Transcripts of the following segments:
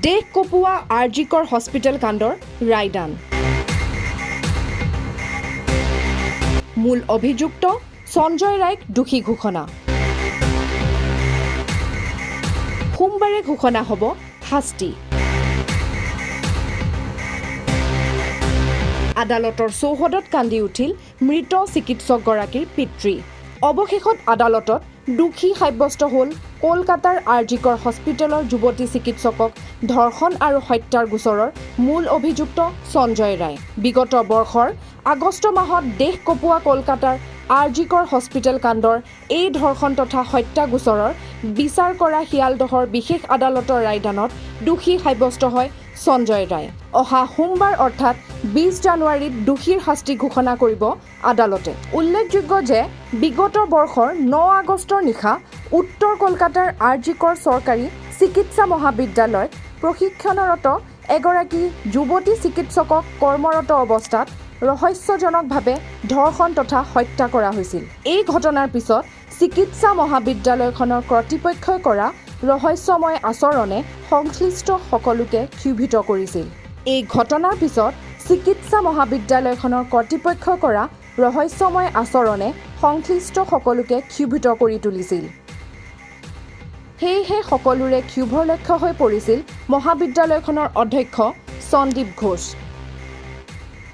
দেশ কপোৱা আৰজিকৰ হস্পিটেল কাণ্ডৰ ৰায়দান। মূল অভিযুক্ত সঞ্জয় ৰায়ক দোষী ঘোষণা। সোমবাৰে ঘোষণা হ'ব শাস্তি। আদালতৰ চৌহদত কান্দি উঠিল মৃত চিকিৎসকগৰাকীৰ পিতৃ। অৱশেষত আদালতত দোষী সাব্যস্ত হ'ল কলকাতাৰ আৰজিকৰ হস্পিটেলৰ যুৱতী চিকিৎসকক ধৰ্ষণ আৰু হত্যাৰ গোচৰৰ মূল অভিযুক্ত সঞ্জয় ৰায়। বিগত বৰ্ষৰ আগষ্ট মাহত দেশ কপোৱা কলকাতাৰ আৰজিকৰ হস্পিটেল কাণ্ডৰ এই ধৰ্ষণ তথা হত্যা গোচৰৰ বিচাৰ কৰা শিয়ালদহৰ বিশেষ আদালতৰ ৰায়দানত দোষী সাব্যস্ত হয় সঞ্জয় ৰায়। অহা সোমবাৰ অৰ্থাৎ 20 জানুৱাৰীত দোষীৰ শাস্তি ঘোষণা কৰিব আদালতে। উল্লেখযোগ্য যে বিগত বৰ্ষৰ 9 আগষ্টৰ নিশা উত্তৰ কলকাতাৰ আৰজিকৰ চৰকাৰী চিকিৎসা মহাবিদ্যালয়ত প্ৰশিক্ষণৰত এগৰাকী যুৱতী চিকিৎসকক কৰ্মৰত অৱস্থাত ৰহস্যজনকভাৱে ধৰ্ষণ তথা হত্যা কৰা হৈছিল। এই ঘটনাৰ পিছত চিকিৎসা মহাবিদ্যালয়খনৰ কৰ্তৃপক্ষই কৰা ৰহস্যময় আচৰণে সংশ্লিষ্ট সকলোকে ক্ষোভিত কৰিছিল। এই ঘটনাৰ পিছত চিকিৎসা মহাবিদ্যালয়খনৰ কৰ্তৃপক্ষই কৰা ৰহস্যময় আচৰণে সংশ্লিষ্ট সকলোকে ক্ষোভিত কৰি তুলিছিল। সেয়েহে সকলোৰে ক্ষোভৰ লক্ষ্য হৈ পৰিছিল মহাবিদ্যালয়খনৰ অধ্যক্ষ সন্দীপ ঘোষ।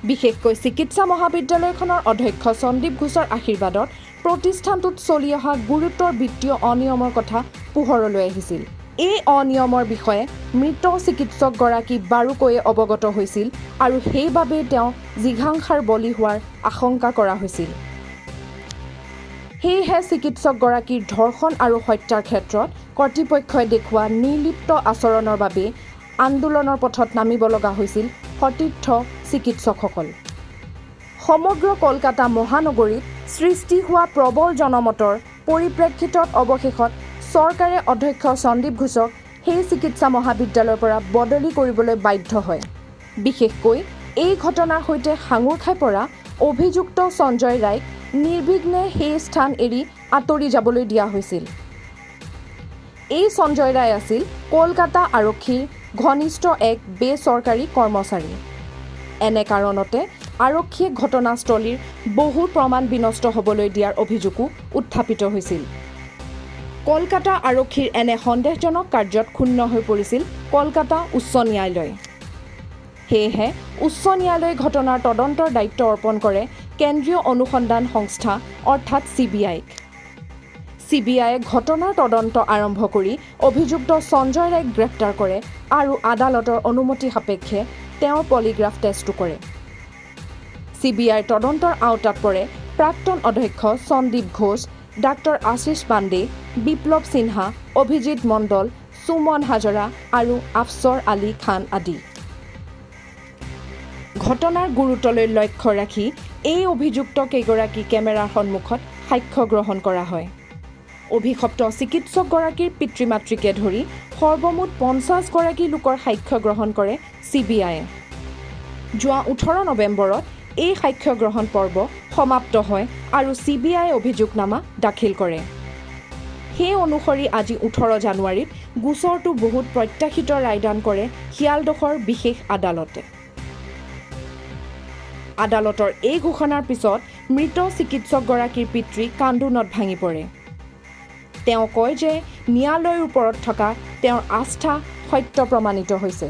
বিশেষকৈ চিকিৎসা মহাবিদ্যালয়খনৰ অধ্যক্ষ সন্দীপ ঘোষৰ আশীৰ্বাদত প্ৰতিষ্ঠানটোত চলি অহা গুৰুতৰ বিত্তীয় অনিয়মৰ কথা পোহৰলৈ আহিছিল। এই অনিয়মৰ বিষয়ে মৃত চিকিৎসকগৰাকী বাৰুকৈয়ে অৱগত হৈছিল আৰু সেইবাবেই তেওঁ জিঘাংসাৰ বলি হোৱাৰ আশংকা কৰা হৈছিল। সেয়েহে চিকিৎসকগৰাকীৰ ধৰ্ষণ আৰু হত্যাৰ ক্ষেত্ৰত কৰ্তৃপক্ষই দেখুওৱা নিৰ্লিপ্ত আচৰণৰ বাবে আন্দোলনৰ পথত নামিব লগা হৈছিল সতীৰ্থ চিকিৎসকসকল। সমগ্ৰ কলকাতা মহানগৰীত সৃষ্টি হোৱা প্ৰবল জনমতৰ পৰিপ্ৰেক্ষিতত অৱশেষত চৰকাৰে অধ্যক্ষ সন্দীপ ঘোষক সেই চিকিৎসা মহাবিদ্যালয়ৰ পৰা বদলি কৰিবলৈ বাধ্য হয়। বিশেষকৈ এই ঘটনাৰ সৈতে সাঙুৰ খাই পৰা অভিযুক্ত সঞ্জয় ৰায়ক নিৰ্বিঘ্নে সেই স্থান এৰি আঁতৰি যাবলৈ দিয়া হৈছিল। এই সঞ্জয় ৰায় আছিল কলকাতা আৰক্ষীৰ ঘনিষ্ঠ এক বেচৰকাৰী কৰ্মচাৰী। এনে কাৰণতে আৰক্ষীয়ে ঘটনাস্থলীৰ বহু প্ৰমাণ বিনষ্ট হ'বলৈ দিয়াৰ অভিযোগো উত্থাপিত হৈছিল। কলকাতা আৰক্ষীৰ এনে সন্দেহজনক কাৰ্যত ক্ষুণ্ণ হৈ পৰিছিল কলকাতা উচ্চ ন্যায়ালয়। সেয়েহে উচ্চ ন্যায়ালয়ে ঘটনাৰ তদন্তৰ দায়িত্ব অৰ্পণ কৰে কেন্দ্ৰীয় অনুসন্ধান সংস্থা অৰ্থাৎ CBIক। CBIয়ে ঘটনাৰ তদন্ত আৰম্ভ কৰি অভিযুক্ত সঞ্জয় ৰায়ক গ্ৰেপ্তাৰ কৰে আৰু আদালতৰ অনুমতি সাপেক্ষে তেওঁৰ পলিগ্ৰাফ টেষ্টটো কৰে। CBIৰ তদন্তৰ আওতাত পৰে প্ৰাক্তন অধ্যক্ষ সন্দীপ ঘোষ, ডাক্তৰ আশিষ পাণ্ডে, বিপ্লৱ সিনহা, অভিজিৎ মণ্ডল, সুমন হাজৰা আৰু আফছৰ আলী খান আদি। ঘটনাৰ গুৰুত্বলৈ লক্ষ্য ৰাখি এই অভিযুক্ত কেইগৰাকী কেমেৰাৰ সন্মুখত সাক্ষ্য গ্ৰহণ কৰা হয়। অভিশপ্ত চিকিৎসকগৰাকীৰ পিতৃ মাতৃকে ধৰি সৰ্বমুঠ 50 গৰাকী লোকৰ সাক্ষ্য গ্ৰহণ কৰে CBIয়ে। যোৱা 18 নৱেম্বৰত এই সাক্ষ্য গ্ৰহণ পৰ্ব সমাপ্ত হয় আৰু CBIয়ে অভিযোগনামা দাখিল কৰে। সেই অনুসৰি আজি 18 জানুৱাৰীত গোচৰটো বহুত প্ৰত্যাশিত ৰায়দান কৰে শিয়ালদহৰ বিশেষ আদালতে। আদালতৰ এই ঘোষণাৰ পিছত মৃত চিকিৎসকগৰাকীৰ পিতৃ কান্দোনত ভাঙি পৰে। তেওঁ কয় যে ন্যায়ালয়ৰ ওপৰত থকা তেওঁৰ আস্থা সত্য প্ৰমাণিত হৈছে।